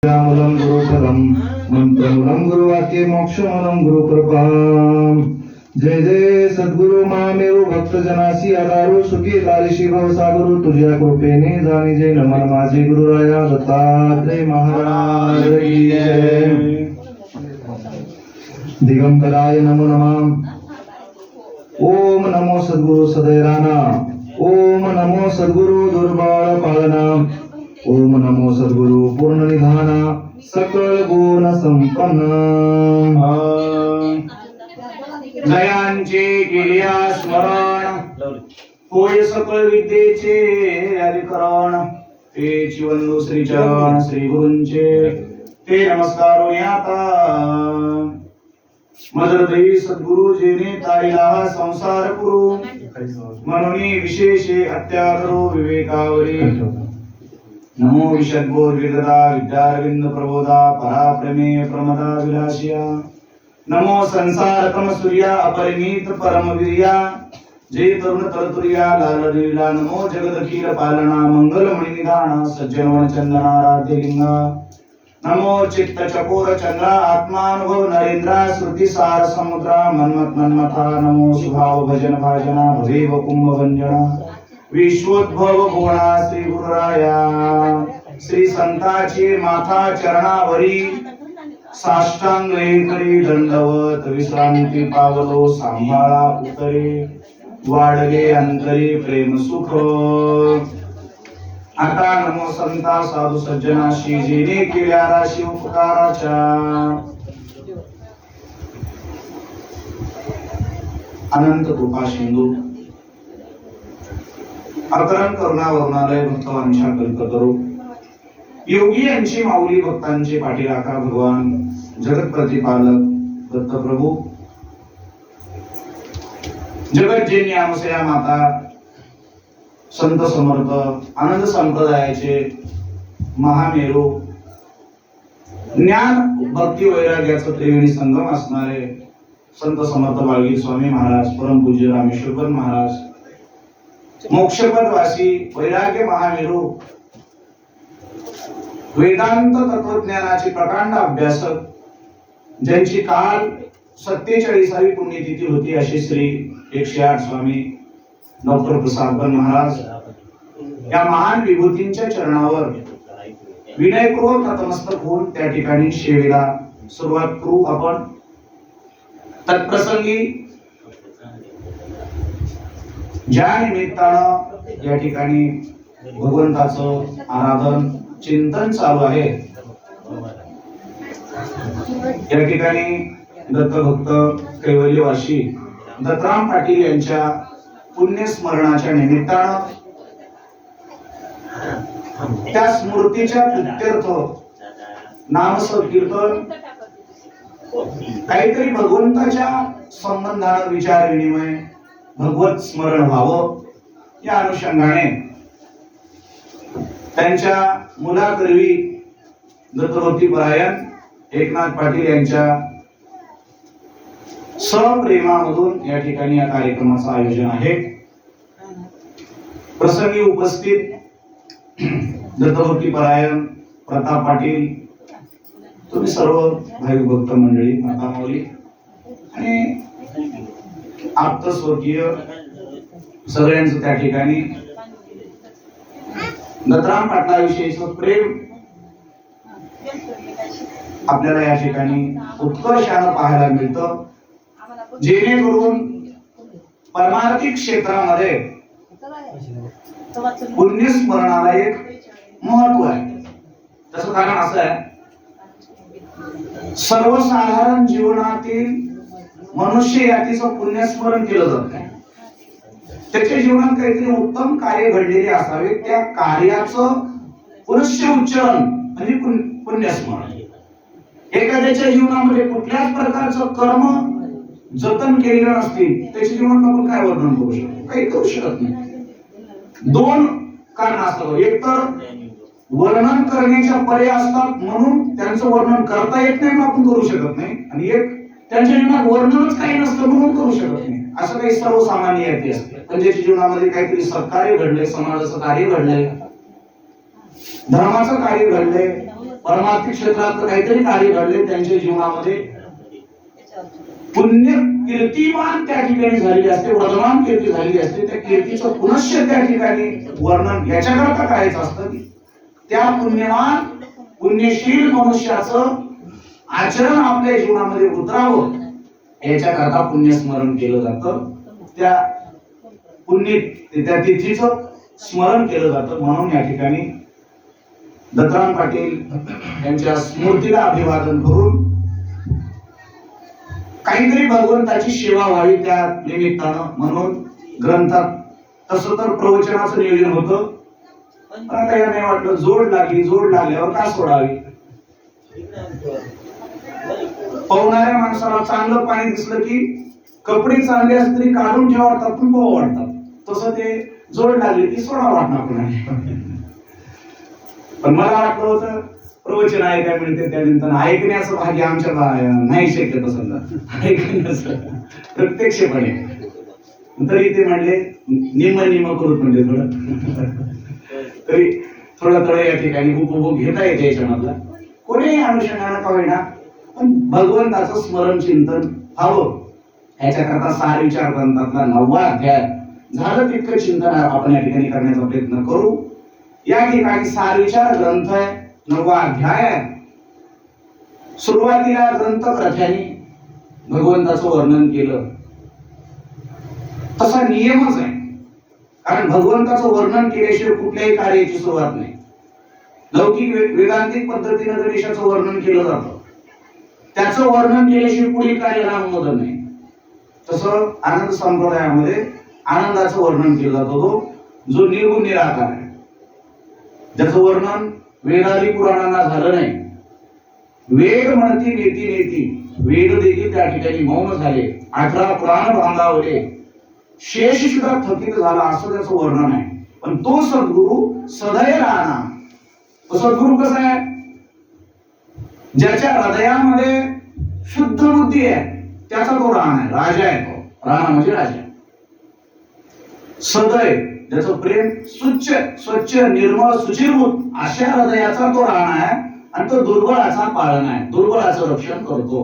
मूलं गुरुफलं मंत्रमूलं गुरुवाक्ये मोक्षमूलं गुरुकृपाम्। जय जय सद्गुरु महामेव भक्तजनासी आधारो सुखी तारिशी भवसागुरु तुझ्या कृपेने जाणी जय नमन माझे गुरुराया दत्तात्रय महाराज की जय। दिगंबराय नमो नमः। ओम नमो सद्गुरु सदैराना। ओम नमो सद्गुरु दुर्बाळ पालना। ओम नमो सद्गुरु पूर्ण निधाना सकळ गुण संपन्न। जयांचे केलिया स्मरण होय सकळ विद्येचे अधिकरण। ते जीवन श्री चरण श्री गुरूंचे ते नमस्कार आता। मदरदेवी सद्गुरु जेने ताईला संसार पुरू म्हणून विशेष हत्या करो विवेकावरी। नमो विषद्गोर विगदा विद्यारविंद प्रबोधा पराप्रमेय प्रमदा विलासिया। नमो संसार कम सूर्या अपरिमित परमवीर्या। जय तरुण तरतुर्या लाललीला। नमो जगदखिल पालना मंगलमणि निधाना सज्जन वनचंदना राधेलिंगा। नमो चित्त चकोर चंद्रा आत्मानुभव नरेंद्रा श्रुति सार समुद्रा मन्मथ मन्मथा। नमो सुभाव भजन भाजना भवेव कुंभ भंजना। विश्वोद्भव गुणा श्री गुरुराया। श्री संताचे माथा चरणावरी साष्टांग करी दंडवत। विश्रांती पावलो सांभाळा उतरे वाढले अंतरी प्रेम सुख। आता नमो संता साधू सज्जनाशी जेने केल्या राशी उपकाराच्या। अनंत कृपा सिंधू अकरण करुणा वरुणालय भक्तवांच्या कल्पतरू। योगी यांची माऊली भक्तांचे पाठीराखा भगवान जगत प्रतिपालक दत्तप्रभू। जगत जेनी आमसया माता संत समर्थ आनंद संप्रदायाचे महामेरू ज्ञान भक्ती वैराग्याचं त्रिवेणी संगम असणारे संत समर्थ बाळगीर स्वामी महाराज परमपूज्य रामेश्वर महाराज मोक्षपदवासी वैराग्य महामेरू वेदांत तत्वज्ञानाची प्रकांड अभ्यासक ज्यांची काल 47वी पुण्यतिथी होती अशी श्री 108 स्वामी डॉक्टर प्रसादबन महाराज या महान विभूतींच्या चरणावर विनयपूर्वक नतमस्तक होऊन त्या ठिकाणी सेवेला सुरुवात करू आपण। तत्प्रसंगी ज्या निमित्तानं या ठिकाणी भगवंताचं आराधन चिंतन चालू आहे या ठिकाणी दत्तभक्त कैवल्यवासी दत्तराम पाटील यांच्या पुण्यस्मरणाच्या निमित्तानं त्या स्मृतीच्या प्रित्यर्थ नामसंकीर्तन काहीतरी भगवंताच्या संबंधानं विचार विनिमय भगवत स्मरण व्हावं या अनुषंगाने त्यांच्या मुलाकरवी दत्तभक्ती परायण एकनाथ पाटील यांच्या सप्रेमामधून या ठिकाणी या कार्यक्रमाचं आयोजन आहे। प्रसंगी उपस्थित दत्तभक्ती परायण प्रताप पाटील तुम्ही सर्व भाविक भक्त मंडळी माता माऊली आणि आप्त स्वकीय सगळ्यांचं त्या ठिकाणी दत्तराम पाटलाविषयीचं प्रेम आपल्याला या ठिकाणी उत्कर्षानं पाहायला मिळतं। जेणेकरून परमार्थिक क्षेत्रामध्ये पुण्यस्मरणाला एक महत्व आहे। त्याचं कारण असं आहे सर्वसाधारण जीवनातील मनुष्य यातीचं पुण्यस्मरण केलं जात नाही। त्याच्या जीवनात काहीतरी उत्तम कार्य घडलेले असावे त्या कार्याचं पुनश्च उच्चारण म्हणजे पुण्यस्मरण। एखाद्याच्या जीवनामध्ये कुठल्याच प्रकारचं कर्म जतन केलेलं नसतील त्याच्या जीवनात आपण काय वर्णन करू शकतो? काही करू शकत नाही। दोन कारण असतात, एक तर वर्णन करण्याच्या पर्याय असतात म्हणून त्यांचं वर्णन करता येत नाही आपण करू शकत नाही, आणि एक त्यांच्या जीवनात वर्णनच काही नसतं म्हणून करू शकत नाही। असं काही सर्वसामान्य याती असते पण ज्याच्या जीवनामध्ये काहीतरी सत्कार्य घडलंय, समाजाचं कार्य घडलंय, धर्माचं कार्य घडलंय, परमार्थिक क्षेत्रात काहीतरी कार्य घडले त्यांच्या जीवनामध्ये, पुण्य कीर्तिमान त्या ठिकाणी झालेली असते, वर्धमान कीर्ती झालेली असते. त्या कीर्तीचं पुनश्च त्या ठिकाणी वर्णन याच्याकरता करायचं असतं की त्या पुण्यवान पुण्यशील मनुष्याचं आचरण आपल्या जीवनामध्ये उतरावं याच्याकरता पुण्यस्मरण केलं जातं. त्या पुण्य त्या तिथीचं स्मरण केलं जातं. म्हणून या ठिकाणी दत्तराम पाटील यांच्या स्मृतीला अभिवादन करून काहीतरी भगवंताची सेवा व्हावी त्या निमित्तानं म्हणून ग्रंथात तसं तर प्रवचनाचं नियोजन होतं, पण आता या नाही वाटलं जोड लागल्यावर का सोडावी. पोहणाऱ्या माणसाला चांगलं पाणी दिसलं की कपडे चांगले असले तरी काढून ठेवा वाटतात पण पोह वाटतात, तसं ते जोड लागले की सोडा वाटणार कोणाला. पण मला वाटलं होतं प्रवचन ऐकायला मिळते त्या निमित्तानं ऐकण्याचं भाग्य आमच्या नाही शक्य तसं ऐकण्याचं प्रत्यक्षपणे. तरी ते म्हणले निम करूत म्हणजे थोडं तरी थोडं या ठिकाणी उपभोग घेता येते याच्यामधला कोणीही अनुषंगाने का होईना, पण भगवंताचं स्मरण चिंतन व्हावं याच्याकरता सार विचार ग्रंथातला 9वा अध्याय झालं तितकं चिंतन आपण या ठिकाणी करण्याचा प्रयत्न करू. या ठिकाणी सार विचार ग्रंथ आहे, 9वा अध्याय आहे. सुरुवातीला ग्रंथकर्त्यांनी भगवंताचं वर्णन केलं, तसा नियमच आहे. कारण भगवंताचं वर्णन केल्याशिवाय कुठल्याही कार्याची सुरुवात नाही. लौकिक वेदांतिक पद्धतीने गणेशाचं वर्णन केलं जातं, त्याचं वर्णन केल्याशिवाय पुढील कार्याला अनुमोदन नाही. तसं आनंद संप्रदायामध्ये आनंदाचं वर्णन केलं जातं, तो जो निर्गुण निराकार आहे, ज्याचं वर्णन वेदादी पुराणांना झालं नाही. वेद म्हणती नेती वेद देखील त्या ठिकाणी मौन झाले, 18 पुराण भांगावले, शेष सुद्धा थकित झाला असं त्याचं वर्णन आहे. पण तो सद्गुरु सदैव राहणार. तो सद्गुरु कसा आहे, ज्याच्या हृदयामध्ये शुद्ध बुद्धी आहे त्याचा तो राहण आहे, राजा आहे. तो राहण म्हणजे राजा. सदैव ज्याचं प्रेम स्वच्छ निर्मळ शुचिर्भूत अशा हृदयाचा तो राहण आहे आणि तो दुर्बळाचा पाळण आहे, दुर्बळाचं रक्षण करतो.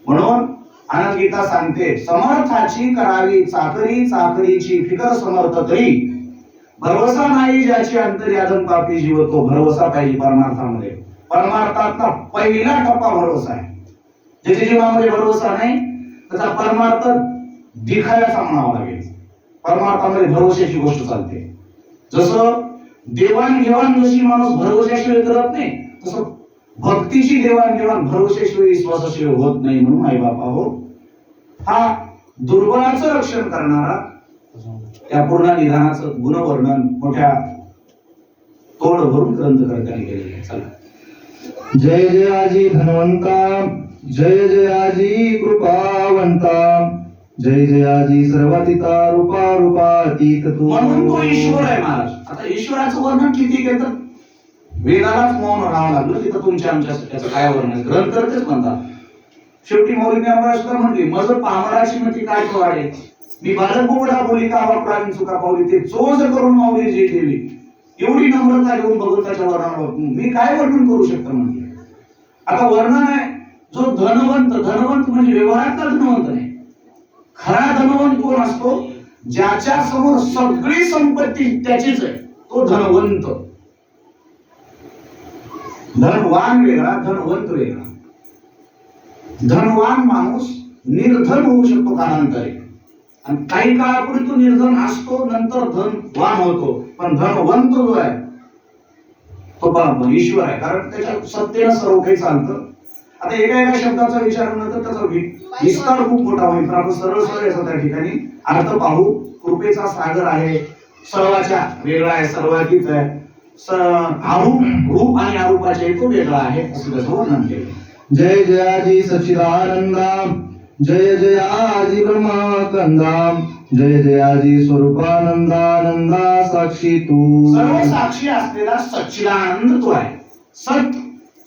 म्हणून आनंद गीता सांगते, समर्थाची करावी चाकरी, चाकरीची फिकर समर्थ करी. भरवसा नाही ज्याची अंतरी आदम पापी जीव, तो भरवसा पाहिजे परमार्थामध्ये. परमार्थातला पहिला टप्पा भरवसा आहे. ज्याच्या जीवनामध्ये भरवसा नाही त्याचा परमार्थ दिखायचा म्हणावा लागेल. परमार्थामध्ये भरवशाची गोष्ट चालते. जसं देवाणघेवाण जशी माणूस भरवशाशिवाय करत नाही, तसं भक्तीची देवाणघेवाण भरवशाशिवाय विश्वासाशिवाय होत नाही. म्हणून आई बापा हो, हा दुर्बळाचं रक्षण करणारा या पूर्ण निधानाचं गुणवर्णन मोठ्या तोड भरून ग्रंथकर्त्यांनी केलेलं आहे. चला, जय जयाजी धन्वंता, जय जयाजी कृपावंता, जय जयाजी सर्वातीता रूपा रूपातीत तू. म्हणून तो ईश्वर आहे महाराज. आता ईश्वराचं वर्णन किती केलं, वेदालाच मौन राहावं लागलं. तिथं तुमच्या आमच्यासाठी काय वर्णन ग्रंथकर्तेच म्हणतात. शेवटी मौलिक सुद्धा म्हणली, मज पामराची मती काय तो वाढे, मी बालक बोबडा बोली का वापरावी चुका पावली, ते चोज करून माऊली जे ठेवी. एवढी नम्रता घेऊन भगवंताच्या वर्णनावर मी काय वर्णन करू शकतो म्हणजे. आता वर्णन आहे जो धनवंत म्हणजे व्यवहारातला धनवंत नाही. खरा धनवंत कोण असतो, ज्याच्या समोर सगळी संपत्ती त्याचीच आहे, तो धनवंत. धनवान वेगळा, धनवंत वेगळा. धनवान माणूस निर्धन होऊ शकतो कालांतरे, आणि काही काळापूर्वी तो निर्धन असतो, नंतर धनवान होतो. पण धनवंत जो आहे तो ईश्वर आहे, कारण त्याच्या सत्तेनं सर्व काही चालतं. आता एका शब्दाचा विचार नंतर त्याचा विस्तार खूप मोठा होईल, पण आपण सरळ याचा त्या ठिकाणी अर्थ पाहू. कृपेचा सागर आहे, सर्वाच्या वेगळा आहे, सर्वातीच आहे. रूप आणि अरूपाचे तो वेगळा आहे असं त्याचं वर्णन केलं. जय जयाजी सच्चिदानंदा, जय जयाजी ब्रह्मकंदा, जय जयाजी स्वरूपानंदानंदा साक्षी तू. सर्व साक्षी असलेला सच्चिदानंद तो आहे. सत,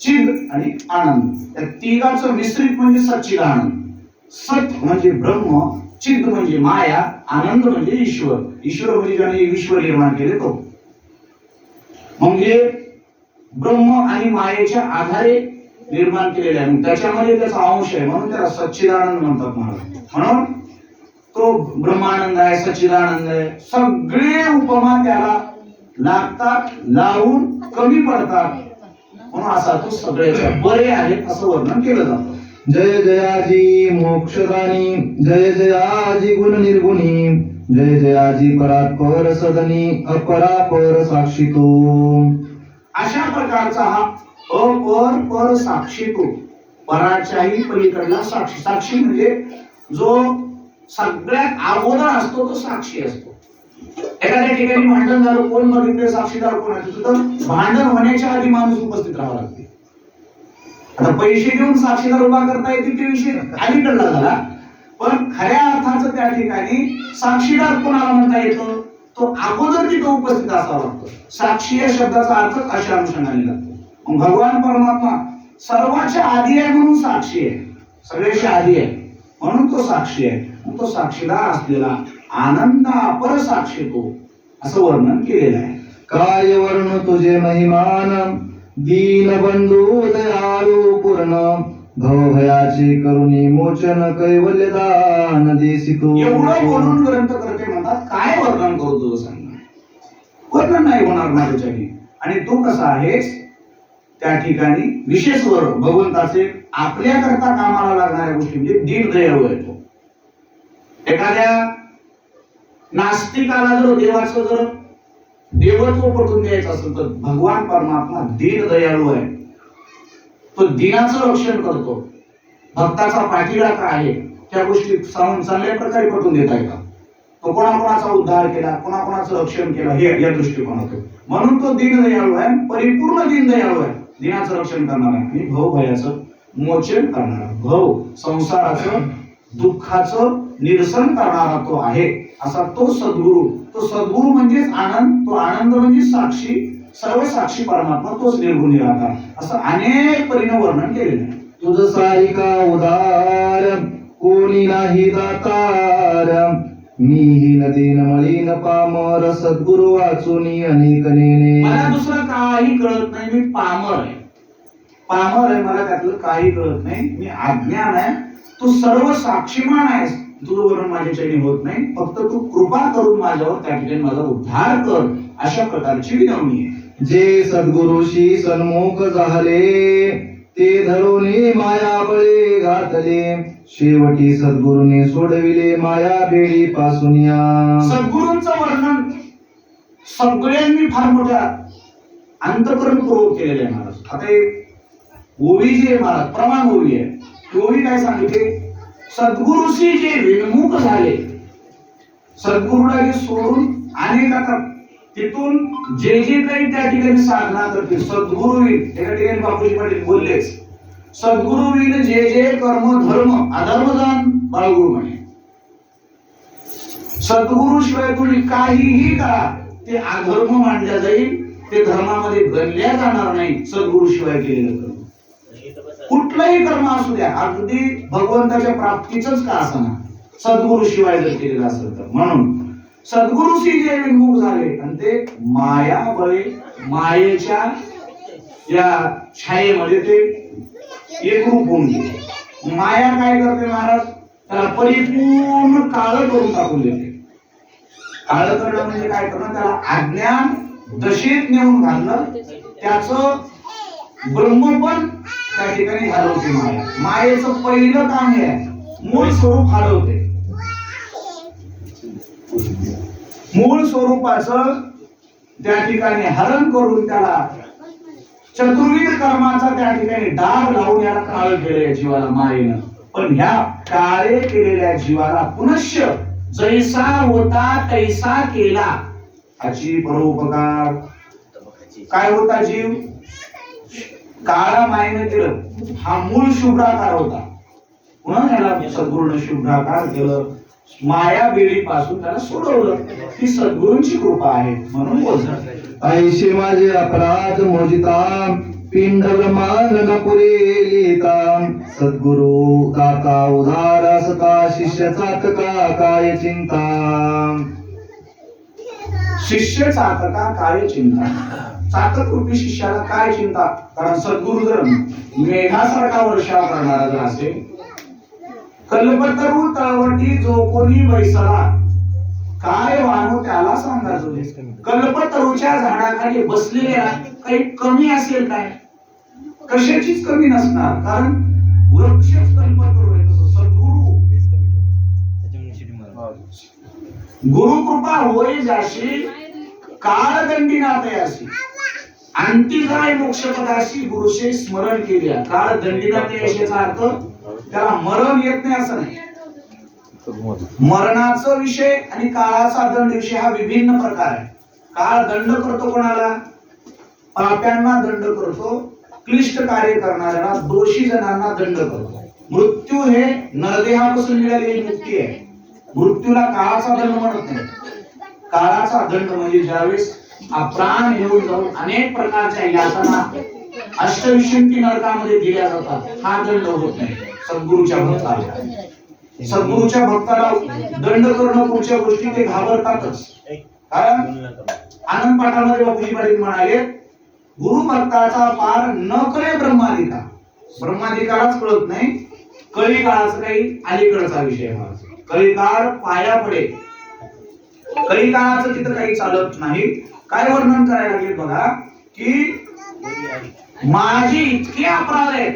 चिद आणि आनंद या तिघाचं मिश्रित म्हणजे सच्चिदानंद. सत म्हणजे ब्रह्म, चिद म्हणजे माया, आनंद म्हणजे ईश्वर. ईश्वर म्हणजे ज्याने विश्व निर्माण केले तो. म्हणजे ब्रह्म आणि मायेच्या आधारे निर्माण केलेला आहे. त्याच्यामध्ये त्याचा अंश आहे म्हणून त्याला सच्चिदानंद म्हणतात महाराज. म्हणून तो ब्रह्मानंद आहे, सच्चिदानंद आहे. सगळे उपमा त्याला लागतात, लावून कमी पडतात म्हणून असा तो सगळ्याच्या बरे आहेत असं वर्णन केलं जातं. जय जयाजी मोक्षदानी, जय जयाजी गुण निर्गुणी, जय जयाजी परात्पर सदनी, अपरापर साक्षी तू. अशा प्रकारचा हा अपर पर साक्षी तो, पराच्याही पलीकडला साक्षी. साक्षी म्हणजे जो सगळ्यात अगोदर असतो तो साक्षी असतो. एखाद्या ठिकाणी भांडण झालं, कोण बघितले साक्षीदार कोण आहे, तर भांडण होण्याच्या आधी माणूस उपस्थित राहावा लागते. आता पैसे घेऊन साक्षीदार उभा करता येते ते विषय अलीकडला झाला, पण खऱ्या अर्थाचं त्या ठिकाणी साक्षीदार कोणाला म्हणता येतो, तो अगोदर तिथं उपस्थित असावा लागतो. साक्षी या शब्दाचा अर्थ अशा अनुषंगाने लागतो. मग भगवान परमात्मा सर्वाच्या आधी आहे म्हणून साक्षी आहे, सगळ्याच्या आधी आहे म्हणून तो साक्षी आहे. तो साक्षीदार असलेला आनंद अपर साक्षी तो असं वर्णन केलेलं आहे. काय वर्ण तुझे महिमान, दीनबंधू दयाळू पूर्ण, भवभयाचे करुणी मोचन, कैवल्य दान देसी तू. एवढं बोलून ग्रंथकर्ते म्हणतात काय वर्णन करू तुझं सांग, वर्णन नाही होणार माझ्याच्याने. आणि तू कसा आहेस त्या ठिकाणी विशेष भगवंताचे आपल्याकरता कामाला लागणाऱ्या गोष्टी म्हणजे दीनदयाळू आहे तो. एखाद्या नास्तिकाला जर देवाचं जर देवत्व पटवून द्यायचं असेल तर भगवान परमात्मा दीनदयाळू आहे. तो दिनाचं रक्षण करतो. भक्ताचा पाठीराखा आहे त्या गोष्टी चांगल्या प्रकारे पटवून देता येतात. तो कोणाकोणाचा उद्धार केला, कोणाकोणाचं रक्षण केलं हे या दृष्टिकोनातून. म्हणून तो दीनदयाळू आहे, परिपूर्ण दीनदयाळू आहे. दिनाचं रक्षण करणार आहे आणि भवभयाचं मोचन करणार, भव संसाराचं दुःखाचं निरसन करणारा तो आहे असा तो सद्गुरु. तो सद्गुरु म्हणजेच आनंद, तो आनंद म्हणजे साक्षी, सर्व साक्षी परमात्मा तोच निर्गुण निराकार असं अनेक परीने वर्णन केलेलं आहे. तुझ सारिका उदार, कोणी नाही दातार, मीही नदीन मळीन पामर, सद्गुरु वाचुनी अनेक नेने. मला दुसरं काही कळत नाही, मी पामर आहे. पामर आहे, मला त्यातलं काही कळत नाही, मी अज्ञान आहे. तू सर्व साक्षीमान आहेस, तुझं वर्णन माझ्याच्याने होत नाही. फक्त तू कृपा करून माझ्यावर त्या ठिकाणी माझा उद्धार कर अशा प्रकारची विनवणी आहे. जे सद्गुरुशी सन्मुख झाले, ते धरुनी माया बळे घातले, शेवटी सद्गुरूने सोडविले माया बेडी पासून या. सद्गुरूंचं वर्णन सगळ्यांनी फार मोठ्या अंतःकरणपूर्वक केलेलं आहे महाराज. आता ओवी जी आहे महाराज, प्रमाण ओवी आहे. ओवी काय सांगितले, सद्गुरूशी जे विन्मुख झाले, सद्गुरूला जे सोडून अनेक आता तिथून जे जे काही त्या ठिकाणी साधना करतील, सद्गुरू एका ठिकाणी बापूजी पाटील बोललेच, सद्गुरू विन जे जे कर्म धर्म अधर्मदान बाळगुरु म्हणे. सद्गुरू शिवाय तुम्ही काहीही करा ते अधर्म मानल्या जाईल, ते धर्मामध्ये गणल्या जाणार नाही. सद्गुरू शिवाय केलेलं कर्म कुठलंही कर्म असू द्या, अगदी भगवंताच्या प्राप्तीचंच का असना, सद्गुरू शिवाय जर केलेलं असेल तर. म्हणून सद्गुरूशी जे विन्मुख झाले आणि ते माया बळे, मायेच्या या छायेमध्ये ते एकरूप होऊन गेले. माया काय करते महाराज, त्याला परिपूर्ण काळ करून टाकून देते. काळ करणं म्हणजे काय करणं, त्याला अज्ञान दशेत नेऊन घालणं, त्याचं ब्रह्म पण त्या ठिकाणी हरवते माया. मायेचं पहिलं काम हे आहे, मूळ स्वरूप हरवते. मूळ स्वरूपाचं त्या ठिकाणी हरण करून त्याला चतुर्विध कर्माचा त्या ठिकाणी डाग लावून याला काळ केले जीवाला मायेनं. पण ह्या काळे केलेल्या जीवाला पुनश्च जैसा होता तैसा केला याची परोपकार. काय होता जीव, काळा मायेनं केलं, हा मूळ शुभ्राकार होता. पुन्हा त्याला सद्गुरूने शुभ्राकार केलं, माया बेडी पासून त्याला सोडवलं. ही सद्गुरूंची कृपा आहे म्हणून बोलतात. ऐशी माझे अपराध मोजिता, पिंडल मानन पुरे लिहिता, सद्गुरु दाता उधार असता, शिष्य चातका काय चिंता. शिष्य चातका काय चिंता. चातक रूपी शिष्याला काय चिंता, कारण सद्गुरु जर मेघासारखा वर्षाव करणारा जर असेल, कल्पतरू तळवटी जो कोणी बैसला, काय वानो त्याला सांगा तुझे. कल्पतरूच्या झाडाखाली बसलेल्या काही कमी असेल काय? कशाचीच कमी नसणार, कारण वृक्षच कल्पतरू आहे. तसं सद्गुरु गुरुकृपा होय जाशी, काळदंडिनाथ याशी, अंती जाय मोक्षपदाशी, गुरुशे स्मरण केल्या. काळदंडिनाथ याशीचा अर्थ त्याला मरण येत नाही असं नाही. मरणाचा विषय आणि काळाचा दंड विषय हा विभिन्न प्रकार आहे. काळ दंड करतो कोणाला? पाप्यांना दंड करतो, क्लिष्ट कार्य करणाऱ्याला, दोषी जणांना दंड करतो. मृत्यू हे नरदेहापासून मिळालेली मुक्ती आहे. मृत्यूला काळाचा दंड म्हणत नाही. काळाचा दंड म्हणजे ज्यावेळेस प्राण घेऊन जाऊन अनेक प्रकारच्या यातना अष्टविशंती नरकामध्ये दिल्या जातात, हा दंड होत नाही सद्गुरूच्या भक्ताला. सद्गुरूच्या भक्ताला दंड करणं पुढच्या गोष्टी ते घाबरतातच. कारण आनंद पाठामध्ये बापूजी पाटील म्हणाले, गुरु भक्ताचा पार न करे ब्रह्मादिका. ब्रह्मादिकालाच कळत नाही, कळी काळाचा काही अलीकडचा विषय हा. कळी काळ पाया पडे, कळी काळाचं तिथं काही चालत नाही. काय वर्णन करायला लागले बघा, की माझे इतके अपराध आहेत.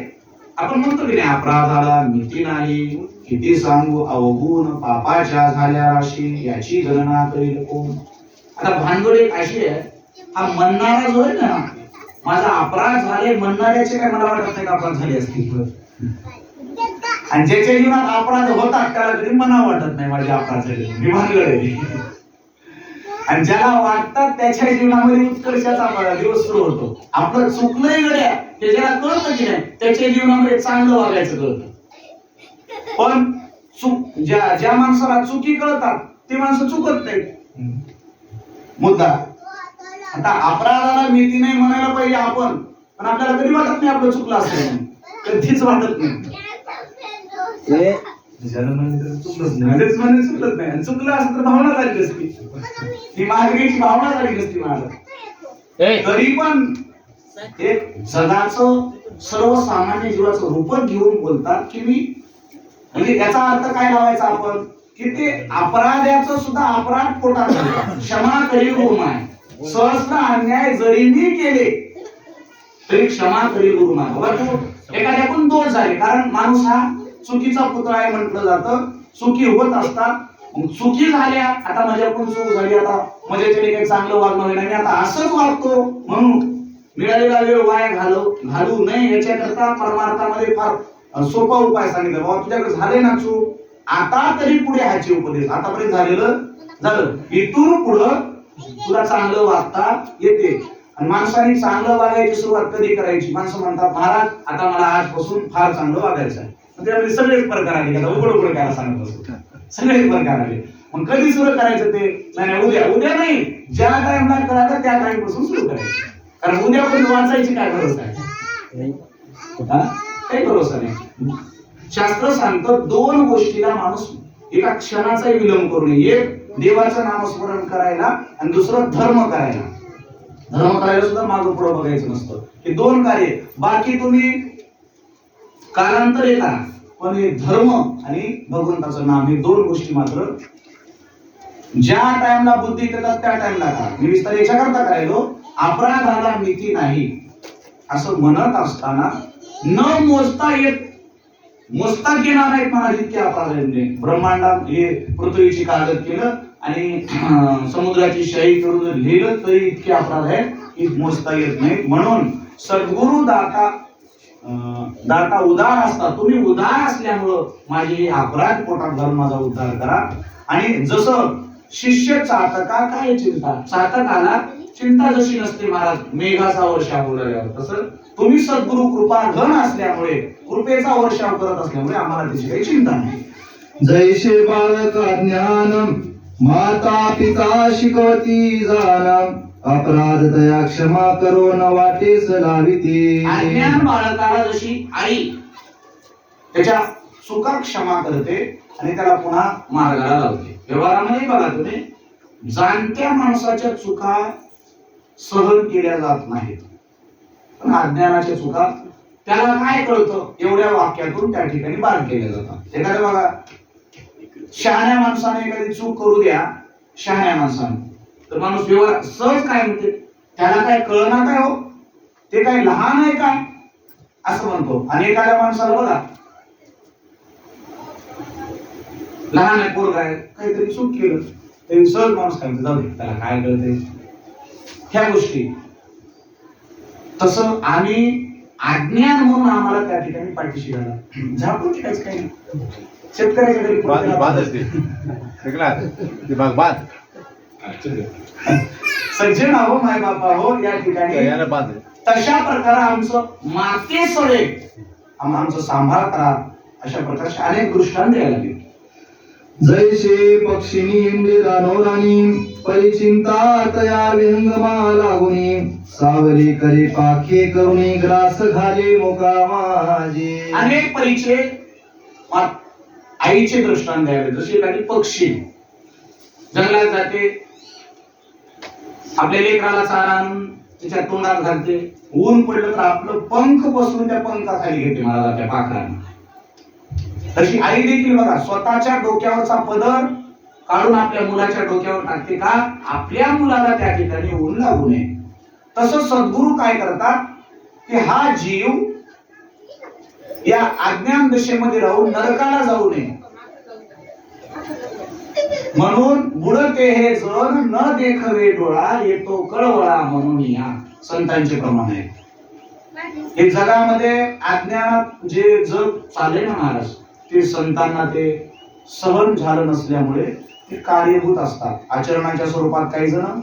आपण म्हणतो की नाही, अपराधाला मिती नाही, किती सांगू अवगुण पापाच्या झाल्या राशी, याची गणना करील कोण. आता भांडवल एक अशी आहे, हा म्हणणारा जो आहे ना, माझा अपराध झाले म्हणणाऱ्याचे काय मला वाटत नाही अपराध झाले असतील. आणि ज्याच्या जीवनात अपराध होतात त्याला कधी मना वाटत नाही माझे अपराध झाले, मी भांडवल आहे. आणि ज्याला वाटतात त्याच्या जीवनामध्ये उत्कर्षाचा दिवस सुरू होतो. आपलं चुकलंय गड्या ते ज्याला कळतं की नाही, त्याच्या जीवनामध्ये चांगलं वागायचं कळतं. पण ज्या माणसाला चुकी कळतात ते माणसं चुकत नाहीत. मुद्दा आता अपराधाला मिती नाही म्हणायला पाहिजे आपण, पण आपल्याला कधी वाटत नाही आपलं चुकलं असेल, कधीच वाटत नाही. चुकलंच नाही, चुकलं असं तर भावना झाली नसती, ती मागणीची भावना झाली नसती माझं. तरी पण एक जगाचं सर्वसामान्य जीवाचं रूप घेऊन बोलतात की मी, म्हणजे याचा अर्थ काय लावायचा आपण, की ते अपराध्याचं सुद्धा अपराध पोटात घालतात. क्षमा करी गुरुमाय, सहस्र अन्याय जरी मी केले तरी क्षमा करी गुरुमाय. बरोबर, एखाद्याकडून दोष झाले, कारण माणूस हा चुकीचा पुतळा आहे म्हटलं जातं. चुकी होत असतात, चुकी झाल्या, आता माझ्याकडून चूक झाली, आता माझ्याच्या काही चांगलं वागणं होईल, मी आता असंच वागतो म्हणून मिळालेला वेळ वाया घालू नये याच्याकरता परमार्थामध्ये फार सोपा उपाय सांगितला. बाबा तुझ्याकडे झाले ना चूक, आता तरी पुढे ह्याचे उपदेश. आतापर्यंत झालं, इथून पुढं तुला चांगलं वागता येते. आणि माणसाने चांगलं वागायची सुरुवात कधी करायची? माणसं म्हणतात महाराज आता मला आजपासून फार चांगलं वागायचं आहे. त्यामध्ये सगळेच प्रकार आले, उघड काय सांगत असतो, सगळेच प्रकार आले. मग कधी सुरू करायचं ते? नाही उद्या नाही, ज्या टाइमला करायचं त्या टाइम पासून सुरू करायचं. कारण उद्या पण वाचायची काय भरोसा आहे? काही भरोसा नाही. शास्त्र सांगतं दोन गोष्टीला माणूस एका क्षणाचाही विलंब करू नये. एक देवाचं नामस्मरण करायला आणि दुसरं धर्म करायला. धर्म करायला सुद्धा मागं पुढं बघायचं नसतं. हे दोन कार्य, बाकी तुम्ही कालांतरे करा, पण हे धर्म आणि भगवंताचं नाम हे दोन गोष्टी मात्र ज्या टाइमला बुद्धी येतात त्या टाइमला करा. मी विस्तार याच्याकरता करायलो, अपराधाला मिती नाही असं म्हणत असताना न मोजता येणार नाहीत महाराज इतके अपराध आहेत. ब्रह्मांडा हे पृथ्वीची कागद केलं आणि समुद्राची शाही करून लिहिलं तरी इतके अपराध आहेत की मोजता येत नाहीत. म्हणून सद्गुरु दाता उदार असतात. तुम्ही उदार असल्यामुळं माझे अपराध पोटात घालून माझा उद्धार करा. आणि जसं शिष्य चातका काय चिंता, चातकाला चिंता जशी नसते महाराज मेघाचा वर्षाव होण्यावर, तसं तुम्ही सद्गुरु कृपा घन असल्यामुळे, कृपेचा वर्षाव करत असल्यामुळे आम्हाला त्याची काही चिंता नाही. जैसे बालक ज्ञान माता पिता शिकवती जाण, अपराध दया क्षमा करो न वाटेस लाविते. अज्ञान बाळकाला जशी आई त्याच्या चुका क्षमा करते आणि त्याला पुन्हा मार्गाला लावते. व्यवहारामध्ये बघा तुम्ही, जाणत्या माणसाच्या चुका सहन केल्या जात नाहीत. पण अज्ञानाच्या चुका त्याला काय कळतं एवढ्या वाक्यातून त्या ठिकाणी बाद केल्या जातात. एखाद्या बघा शहाण्या माणसाने एखादी चूक करू द्या, शहाण्या माणसाने, तर माणूस व्यवहार सहज काय म्हणते, त्याला काय कळणार काय हो, ते काय लहान आहे काय असं म्हणतो. आणि एखाद्या माणसाला बघा लहान आहे, पोरगा आहे, काहीतरी चूक केलं तरी सहज माणूस काय म्हणतो, जाऊ दे त्याला काय कळतंय, ह्या गोष्टी. तसं आम्ही अज्ञान म्हणून आम्हाला त्या ठिकाणी पाठीशी घाला, झापून ठेवायचं काही नाही. शेतकऱ्याच्या घरी सज्जन आहो माय बापा हो, या ठिकाणी तशा प्रकारे आमचं माते सळे आमचं सांभाळ करा, अशा प्रकारचे अनेक दृष्टांत द्यायला लागले. जैसे पक्षिणी इंदिरानोरानी परिचिंता तया विहंगमा लागुनी सावली करी पाखे करुणी ग्रास घाले मोका माझे. अनेक परिचय आईचे दृष्टांत द्यावे. जसे काही पक्षी जंगलात जाते, आपल्या लेकराला चारा आणून त्याच्या तोंडात घालते, ऊन पडलं तर आपलं पंख बसवून त्या पंखाखाली घेते मला त्या पाखरांना. तशी आई देखील बघा स्वतःच्या डोक्यावरचा पदर काढून आपल्या मुलाच्या डोक्यावर टाकते का, आपल्या मुलाला त्या ठिकाणी ऊन लागू नये. तसं सद्गुरू काय करतात की हा जीव या अज्ञान दशेमध्ये राहून नरकाला जाऊ नये म्हणून बुडते हे जन न देखवे डोळा येतो कळवळा म्हणून या संतांचे प्रमाण आहे. हे जगामध्ये अज्ञानात जे जग चालले ना महाराज, ते संतांना ते सहन झालं नसल्यामुळे ते कार्यभूत असतात. आचरणाच्या स्वरूपात काही जण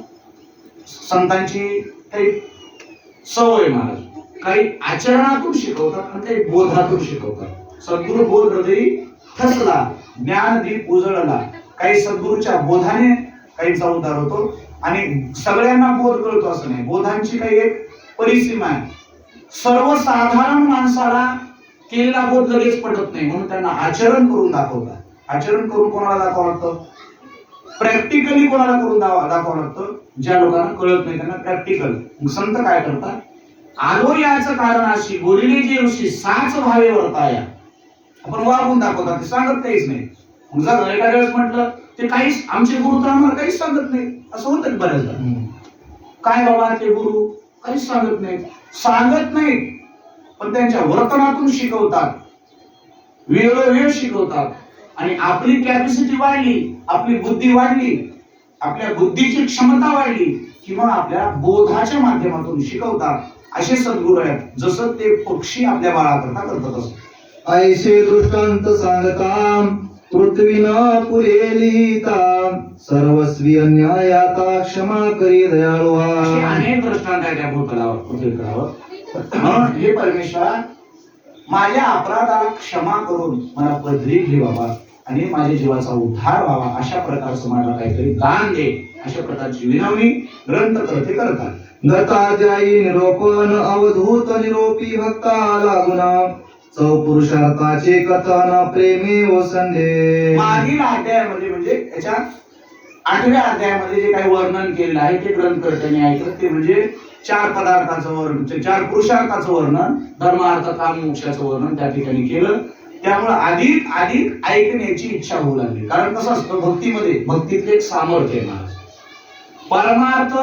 संतांची काही सवय महाराज काही आचरणातून शिकवतात आणि काही बोधातून शिकवतात. सद्गुरु बोध हृदयी ठसला, ज्ञानदीप उजळला. काही सद्गुरूच्या बोधाने काहींचा उद्धार होतो आणि सगळ्यांना बोध कळतो असं नाही. बोधांची काही एक परिसीमा आहे. सर्वसाधारण माणसाला केलेला बोध लगेच पटत नाही म्हणून त्यांना आचरण करून दाखवतात. आचरण करून कोणाला दाखवावं लागतं, प्रॅक्टिकली कोणाला करून दाखवावं लागतं. ज्या लोकांना कळत नाही त्यांना प्रॅक्टिकल. संत काय करतात, आलो याचं कारण अशी बोलिले जे ऋषी साच भावे वर्ताया. आपण वागून दाखवतात, ते सांगत काहीच नाही. जर एखाद्या वेळेस म्हटलं ते काहीच आमचे गुरु तर आम्हाला काहीच सांगत नाही असं होतं बऱ्याचदा. काय बाबा ते गुरु काहीच सांगत नाहीत पण त्यांच्या वर्तनातून शिकवतात, वेळोवेळ शिकवतात. आणि आपली कॅपॅसिटी वाढली, आपली बुद्धी वाढली, आपल्या बुद्धीची क्षमता वाढली किंवा आपल्या बोधाच्या माध्यमातून शिकवतात. असे सद्गुरू आहेत. जसं ते पक्षी आपल्या बाळाकरता करतात असं. ऐसे दृष्टांत सांगता पृथ्वी न पुरेलिता सर्वस्वी अन्यायाता क्षमा करी दयाळुआ. असे अनेक दृष्टांत आहेत त्या भूतलावर, पृथ्वीतलावर. म्हणून हे परमेश्वरा माझ्या अपराधाला क्षमा करून मला पदरी घे बाबा आणि माझ्या जीवाचा उद्धार व्हावा, अशा प्रकारचं मला काहीतरी दान दे, अशा प्रकारची विनवणी ग्रंथकर्ते करतात. गताध्यायी निरोपण अवधूत निरोपी भक्ता लागुना चौपुरुषार्थाचे कथन प्रेमी ओसंडे. मागील अध्यायामध्ये म्हणजे याच्या 8व्या अध्यायामध्ये जे काही वर्णन केलेलं आहे ते ग्रंथकर्त्यांनी ऐकलं. ते म्हणजे 4 पदार्थाचं वर्णन, 4 पुरुषार्थाचं वर्णन, धर्म अर्थ काम मोक्षाचं वर्णन त्या ठिकाणी केलं. त्यामुळे अधिक अधिक ऐकण्याची इच्छा होऊ लागली. कारण कसं असतं भक्तीमध्ये, भक्तीतले एक सामर्थ्य आहे महाराज. परमार्थ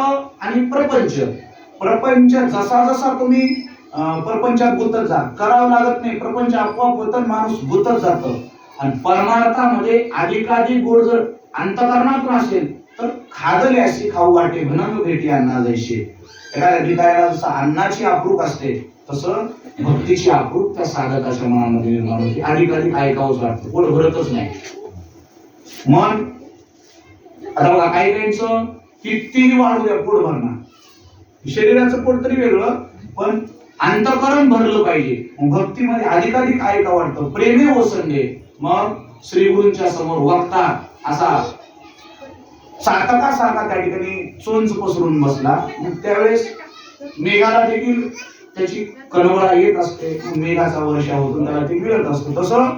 आणि प्रपंच जसा जसा तुम्ही प्रपंचात गुंतत जा, करावं लागत नाही, प्रपंच आपोआप होतं, माणूस गुंतत जातो. आणि परमार्थामध्ये अधिकाधिक गोड जर अंतकरणातून असेल तर खादले अशी खाऊ वाटे भनंग भेटी अन्ना जैसे. एखाद्या ठिकाणाला जसं अन्नाची आप्रूक असते तसं भक्तीची आप्रूक त्या साधकाच्या मनामध्ये निर्माण होते. अधिकाधिक ऐकावंच वाटतं, पोट भरतच नाही मन. आता बघा काही काहींचं कितीही वाढू द्या पोट भरणं, शरीराचं पोट तरी वेगळं पण अंतःकरण भरलं पाहिजे. भक्तीमध्ये अधिकाधिक ऐका वाटतं, प्रेमे ओसंडे. मग श्री गुरूंच्या समोर वक्ता असा सारखा त्या ठिकाणी चोंच पसरून बसला. त्यावेळेस मेघाला देखील त्याची कळवळा येत असते, मेघाचा वर्षा होतो, त्याला ते मिळत असतो. तसं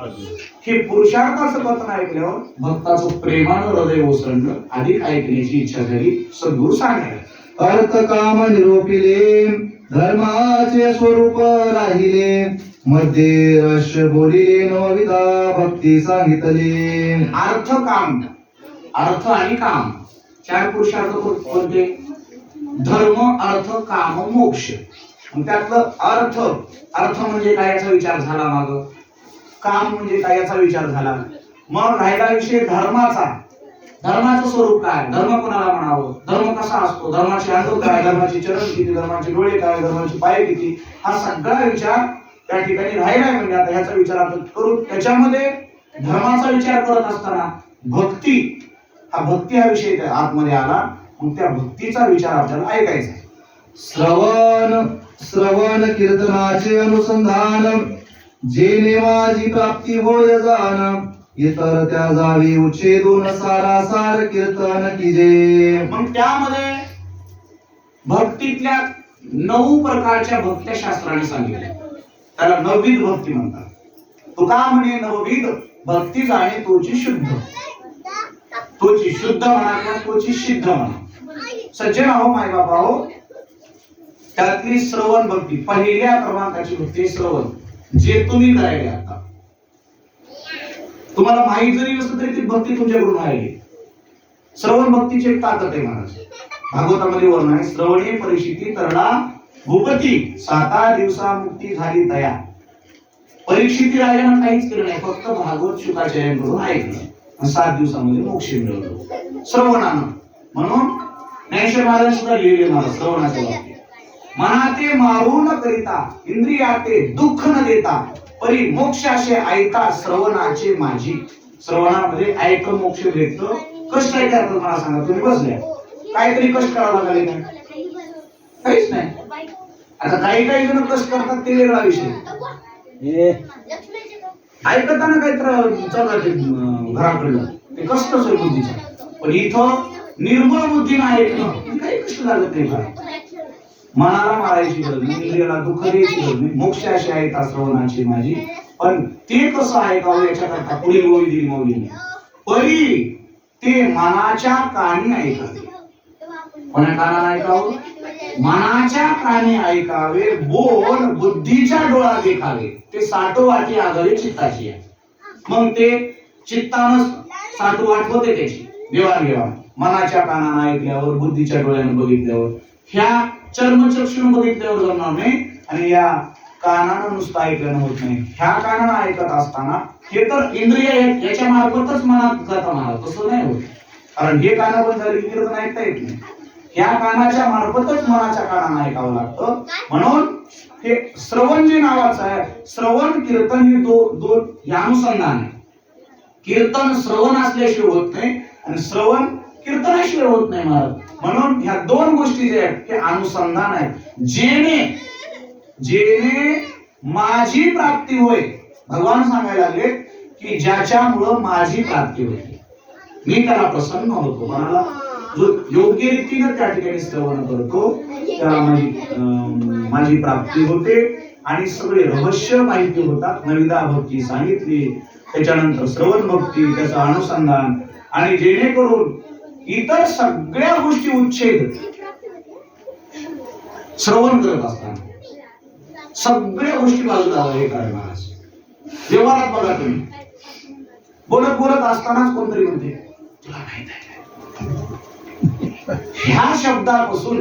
हे पुरुषार्थाचं कथन ऐकल्यावर भक्ताचं प्रेमानं हृदय ओसंडलं, अधिक ऐकण्याची इच्छा झाली. सद्गुरू सांगायला अर्थ काम निरोपिले धर्माचे स्वरूप राहिले मध्ये रश बोलिले नवविधा भक्ती सांगितले. अर्थ काम, अर्थ आणि काम चार पुरुषार्थ कोणते? धर्म, अर्थ, काम, मोक्ष. मग त्यातलं अर्थ, अर्थ म्हणजे काय याचा विचार झाला माग. काम म्हणजे काय याचा विचार झाला. मग राहिला विषय धर्माचा. धर्माचं स्वरूप काय? धर्म कोणाला म्हणावं? धर्म कसा असतो? धर्माची अंग काय? धर्माची चरण किती? धर्माचे डोळे काय? धर्माचे पाय किती? हा सगळा विचार त्या ठिकाणी राहिलाय. म्हणजे आता ह्याचा विचार आपण करू. त्याच्यामध्ये धर्माचा विचार करत असताना भक्ती हा विषय आतमध्ये आला. मग त्या भक्तीचा विचार आपल्याला ऐकायचा. श्रवण कीर्तनाचे अनुसंधान जेणे माझी प्राप्ती होय जाण इतर त्या जावी उच्छेदून सारासार कीर्तन कीजे. मग त्यामध्ये भक्तीतल्या 9 प्रकारच्या भक्तशास्त्राने सांगितले. त्याला नवविध भक्ती म्हणतात. तुका म्हणे नवविध भक्ती जाणे तोची शुद्ध. तोची शुद्ध म्हणा किंवा तोची सिद्ध म्हणा. सज्जन आहो, माय बाबा हो, त्यातली श्रवण भक्ती पहिल्या क्रमांकाची भक्ती श्रवण, जे तुम्ही करायले. आता तुम्हाला माहिती जरी नसतं तरी ती भक्ती तुमच्याकडून राहिली. श्रवण भक्तीची एक ताकद आहे महाराज. भागवतामध्ये वर्णन आहे, श्रवणे परिस्थिती तरला भूपती 7 दिवसा मुक्ती झाली तया. परीक्षिती राजानं काहीच केलं नाही, फक्त भागवत शुकाचार्यांकडून ऐकलं 7 दिवसामध्ये मोक्ष मिळवलं श्रवणानं. म्हणून ज्ञानेश्वर महाराज सुद्धा लिहिले महाराज श्रवणाच्या बाबतीत, मनाते मारू न करिता इंद्रियाते दुःख न देता परी मोक्षाशे ऐका श्रवणाचे माझी. श्रवणामध्ये ऐक मोक्ष भेटतो. कष्ट काय करतात मला सांगा. तुम्ही बसल्या काहीतरी कष्ट करावं लागले काय? काहीच नाही. आता काही जण कष्ट करतात ते वेगळा विषय. ऐकताना काहीतरी चालू घराकडलं ते कष्टच आहे बुद्धीचा. पण इथं निर्मळ बुद्धीनं ऐकणं काही कष्ट लागत नाही. फार मनाला मारायची गरज नाही, इंद्रियाला दुःख द्यायची गरज नाही. मोक्षाशी ऐका श्रवणाची माझी. पण ते कसं ऐकावं याच्याकरता पुढील गोळी दिली मौलीने. परी ते मनाच्या कानी ऐकावे. कोणा कानाला ऐकावं? मनाच्या कानी ऐकावे. बोल बुद्धीच्या डोळा देखावे. ते साठोवाटी आगळे चित्ताची आहे. मग ते चित्तानं साठोवाट होते त्याची देवाणघेवाण. मनाच्या कानानं ऐकल्यावर, बुद्धीच्या डोळ्यानं बघितल्यावर, ह्या चर्मचक्षुन बघितल्यावर जमणार नाही आणि या कानानं नुसतं ऐकल्यानं होत नाही. ह्या कानानं ऐकत असताना हे तर इंद्रिय याच्या मार्फतच मनात जातं महाराज. तसं नाही होत, कारण हे कानं बंद झाली कीर्तन ऐकता येत नाही. ह्या कानाच्या मार्फतच मनाच्या कानानं ऐकावं लागतं. म्हणून हे श्रवण जे नावाचं आहे, श्रवण कीर्तन हे दोन हे अनुसंधान आहे. कीर्तन श्रवण असल्याशिवाय होत नाही आणि श्रवण कीर्तनाशिवाय होत नाही महाराज. म्हणून ह्या 2 गोष्टी जे आहेत हे अनुसंधान आहे. जेणे माझी प्राप्ती होय. भगवान सांगायला लागले की ज्याच्यामुळं माझी प्राप्ती होते, मी त्याला प्रसन्न होतो. कोणाला? जो योग्य रीतीने त्या ठिकाणी श्रवण करतो त्याला माझी प्राप्ती होते. आणि सगळे रहस्य माहिती होतात. नविदा भक्ती सांगितली, त्याच्यानंतर श्रवण भक्ती, त्याचं अनुसंधान, आणि जेणेकरून इतर सगळ्या गोष्टी उच्छेद श्रवण करत असताना सगळ्या गोष्टी बाजूला हे काय महाराज. व्यवहारात बघा तुम्ही, बोलत असतानाच कोणतरी म्हणते तुला माहित आहे ह्या शब्दापासून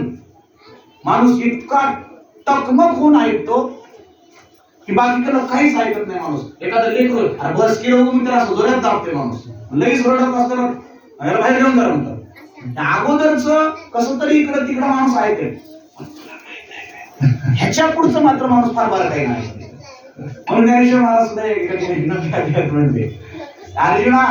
माणूस इतका टकमक होऊन ऐकतो की बाकीकडे काहीच ऐकत नाही माणूस. एखादं लेकरं बस केलं मी त्याला जोरात दाबते माणूस, लगेच रडत असताना याला बाहेर घेऊन जा म्हणतात. अगोदरच कसं तरी इकडं तिकडं माणूस ऐकेल, ह्याच्या पुढचं मात्र माणूस फार बरं काही नाही. म्हणून ज्ञानेश्वर महाराज सुद्धा म्हणते अर्जुना,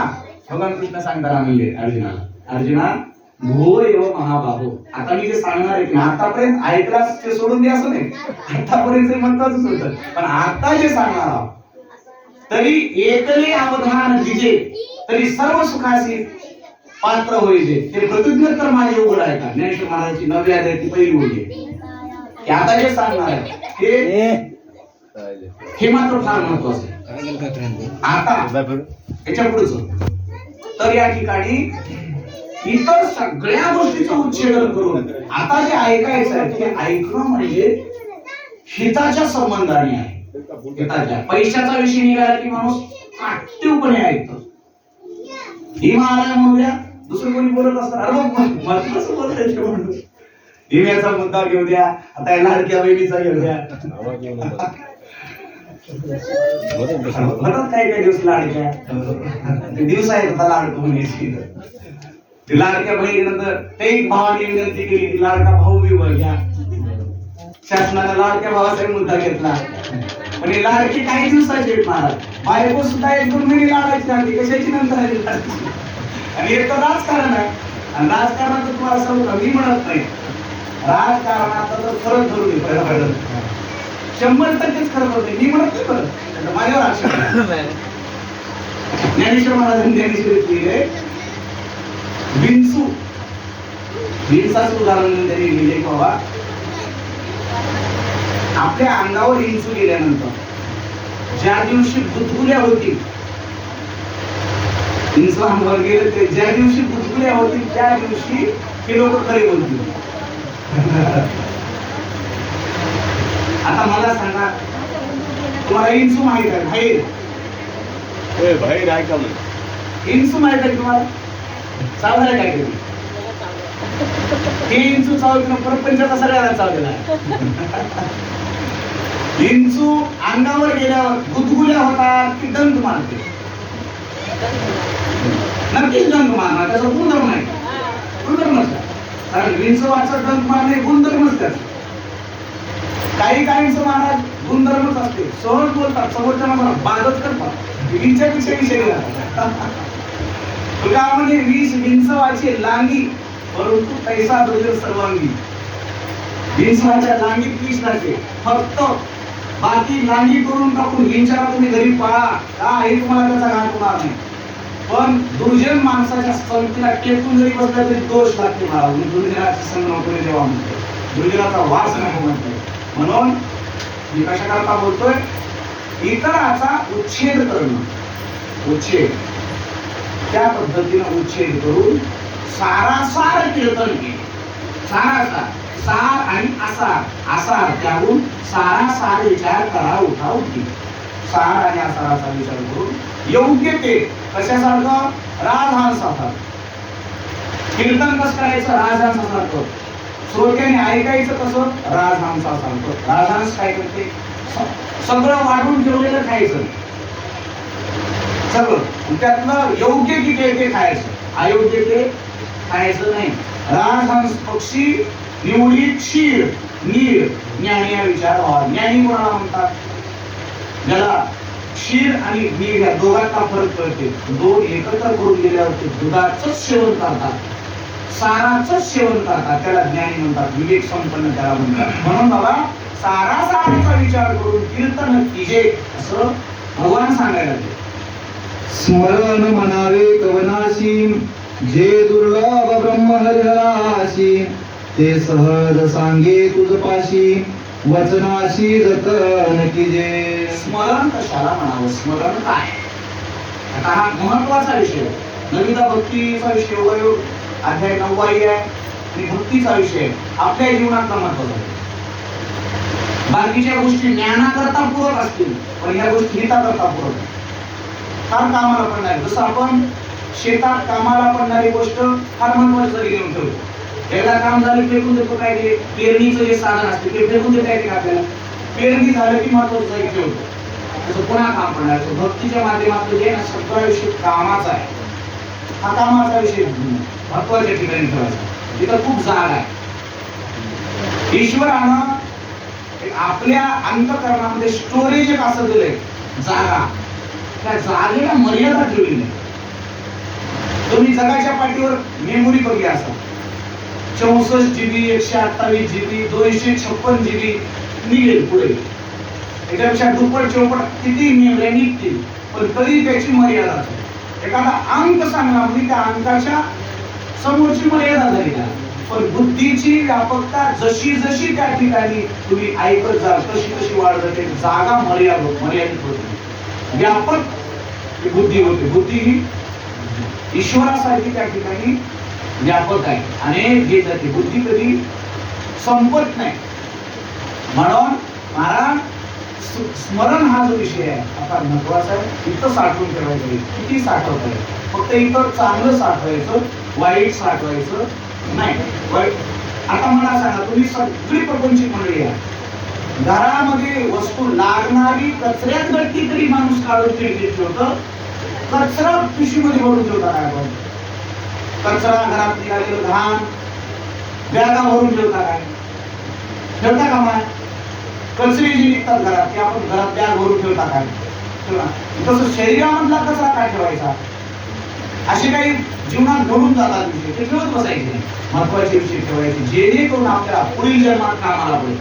भगवान कृष्ण सांगतात आम्ही अर्जुना भो एव महाबाहो. आता मी जे सांगणार आहे की आतापर्यंत ऐकलास ते सोडून दे असं नाही, आतापर्यंत म्हणताच होतं, पण आता जे सांगणार आहोत तरी एकले अवधान दिजे तरी सर्व सुखासी पात्र होईल. हे प्रतिज्ञोत्तर माझे उघड आहे का? ज्ञानेश्वर महाराजांची 9व्या अध्यायाची पहिली ओळी आहे. आता जे सांगणार आहे हे मात्र फार महत्वाचं आहे. आता याच्या पुढचं तर या ठिकाणी इतर सगळ्या गोष्टीचं उच्छेदन करून आता जे ऐकायचं आहे ते ऐकणं म्हणजे हिताच्या संबंधाने आहे. हिताच्या पैशाचा विषय निघाला की माणूस ऍक्टिव्हपणे ऐकतो. ही महाराज म्हणूया दुसरं कोणी बोलत असतं अरे मला कसं बोलायचं म्हणून विम्याचा मुद्दा घेऊ द्या, आता या लाडक्या बहिणीचा घेऊ द्या. म्हणत काही दिवस लाडक्या दिवस आहेत आता लाडको म्हणायची. ते लाडक्या बहिणीनंतर ते एक भावाने विनंती केली की लाडका भाऊ बी वर घ्या. शासनाने लाडक्या भावाचा मुद्दा घेतला पण हे लाडकी काही दिवसाची आहेत महाराज. बायको सुद्धा 1-2 महिने लाडायची लागली कशाची नंतर आली लाडकी. आणि एक तर राजकारण आहे आणि राजकारणाचं तुम्हाला सांगू मी म्हणत नाही राजकारणात तर खरंच धरून येतं 100%च खरं होते. मी म्हणत नाही बरं माझ्यावर आक्षेप. ज्ञानेश्वर महाराजांनी ज्ञानेश्वरीत लिहिले विंचाचं उदाहरण त्यांनी लिहिले बाबा आपल्या अंगावर इंचू गेल्यानंतर ज्या दिवशी गुदगुल्या होतील इंचू अंगावर गेले ते ज्या दिवशी गुदगुल्या होतील त्या दिवशी हे लोक खरे बोलतील. आता मला सांगा तुम्हाला इंचू माहित आहे बाहेर आहे का म्हणजे इंचू माहित आहे तुम्हाला चावला काय कधी हे इंचू चावलं प्रपंचाचा सगळ्याला चावलेला आहे. इंचू अंगावर गेल्यावर गुदगुल्या होतात की दंत मारते. नक्कीच दंत मारणार त्याचा गुणधर्म नाही. गुणधर्मच कारण विंचवाचा दंत मारणे गुणधर्मच त्याचा. काही काहींचं महाराज गुणधर्मच असते सहज बोलतात समोरच्या माणसाला बाधच करतात विंच्यापेक्षा विषय तुकामध्ये विंचवाची लांगी परंतु पैसा दुर्जन सर्वांगी. विंचवाच्या लांगीत विष लागते फक्त बाकी लांगी करून टाकून विंचारा तुम्ही घरी पळा काही तुम्हाला त्याचा घात होणार नाही. पण दुर्जन माणसाच्या संगतीला टेकून जरी बसला तरी दोष लागते महाराज. दुर्जनाची संग नको जेव्हा म्हणतो दुर्जनाचा वास नको म्हणतो. म्हणून मी कशा करता बोलतोय इतराचा उच्छेद करणं. उच्छेद त्या पद्धतीनं उच्छेद करून सारासार कीर्तन केले. सारासार सार आणि आसार आसार त्याहून सारासार विचार करा उठा उठी. सार आणि आसाराचा विचार करून योग्य ते कशासारखं राजहंसासारखं कीर्तन कसं करायचं राजहंसासारखं श्रोत्याने ऐकायचं कसं राजहंसासारखं. राजहंस काय करते सगळं वाढून ठेवलेलं खायचं सगळं त्यातलं योग्य किती आहे ते खायचं अयोग्य ते खायचं नाही. राजहंस पक्षी निवडी क्षीर नीर ज्ञानी या विचार व्हावा. ज्ञानी कोणाला म्हणतात ज्याला क्षीर आणि नीर या दोघांचा फरक कळते. दोन एकत्र करून गेल्यावरती दुधाचं सेवन करतात साराचं सेवन करतात त्याला ज्ञानी म्हणतात. विवेक संपन्न त्याला म्हणतात. म्हणून बाबा सारासाराचा विचार करून कीर्तन कीजे असं भगवान सांगायला लागले. स्मरण म्हणावे कवनाशी जे दुर्लभ ब्रह्म हरिहराशी ते सहज सांगे तुझ पाशी वचनाशी जतन कीजे. स्मरण कशाला म्हणावं स्मरण काय आता हा महत्वाचा विषय. नविता भक्तीचा विषय वय अध्याय 9 आहे आणि भक्तीचा विषय आपल्या जीवनातला महत्वाचा आहे. बाकीच्या गोष्टी ज्ञानाकरता पूरक असतील पण या गोष्टी हिताकरता पूरक आहेत. फार कामाला पडणार जसं आपण शेतात कामाला पडणारी गोष्ट फार महत्वाची जरी घेऊन ठेवतो. एकदा काम झालं फेकून देतो काय ते पेरणीचं जे साधन असते ते फेकून देता येते आपल्याला. पेरणी झालं की महत्वाचं जागी ठेवतो तसं पुन्हा काम पडणार. भक्तीच्या माध्यमातून जे सगळा विषय कामाचा आहे. हा कामाचा विषय महत्वाच्या ठिकाणी ठेवायचा. तिथं खूप जाग आहे. ईश्वरानं आपल्या अंतःकरणामध्ये स्टोरेज एक असं दिलंय जागा. त्या जागेला मर्यादा ठेवली नाही. तुम्ही जगाच्या पाठीवर मेमोरी बघली असा 64 GB 128 GB 256 GB निघेल पुढे त्याच्यापेक्षा दुप्पट चौपट किती मेमऱ्या निघतील पण तरी त्याची मर्यादा आहे. एखादा अंक सांगला म्हणजे त्या अंकाच्या समोरची मर्यादा झाली का. पण बुद्धीची व्यापकता जशी जशी त्या ठिकाणी तुम्ही ऐकत जाल तशी तशी वाढत जाते. जागा मर्यादित होते व्यापक बुद्धी होते. बुद्धी ही ईश्वरासारखी त्या ठिकाणी व्यापक आहे, अनेक घेत जाते, बुद्धी कधी संपत नाही. म्हणून महाराज स्मरण हा जो विषय आहे आता महत्वाचा आहे. इथं साठवून ठेवायचं आहे. किती साठवत आहे? फक्त इथं चांगलं साठवायचं, वाईट साठवायचं नाही. वाईट आता मला सांगा, तुम्ही सगळी प्रपंचिक मंडळी आहे, घरामध्ये वस्तू लागणारी कचऱ्यात गळती तरी माणूस काढून खिडकीत ठेवतं, कचरा पिशवीमध्ये भरून ठेवता काय? आपण कचरा घरात निघालेलं घाण बॅगा भरून ठेवता काय? ठेवता का माय? कचरे जे निघतात घरात ते आपण घरात बॅग भरून ठेवता काय? तसं शरीरामधला कचरा काय ठेवायचा? असे काही जीवनात घडून जातात विषय, ते ठेवत बसायचे नाही. महत्वाचे विषय ठेवायचे जेणेकरून आपल्याला पुढील जन्मात कामाला पडेल.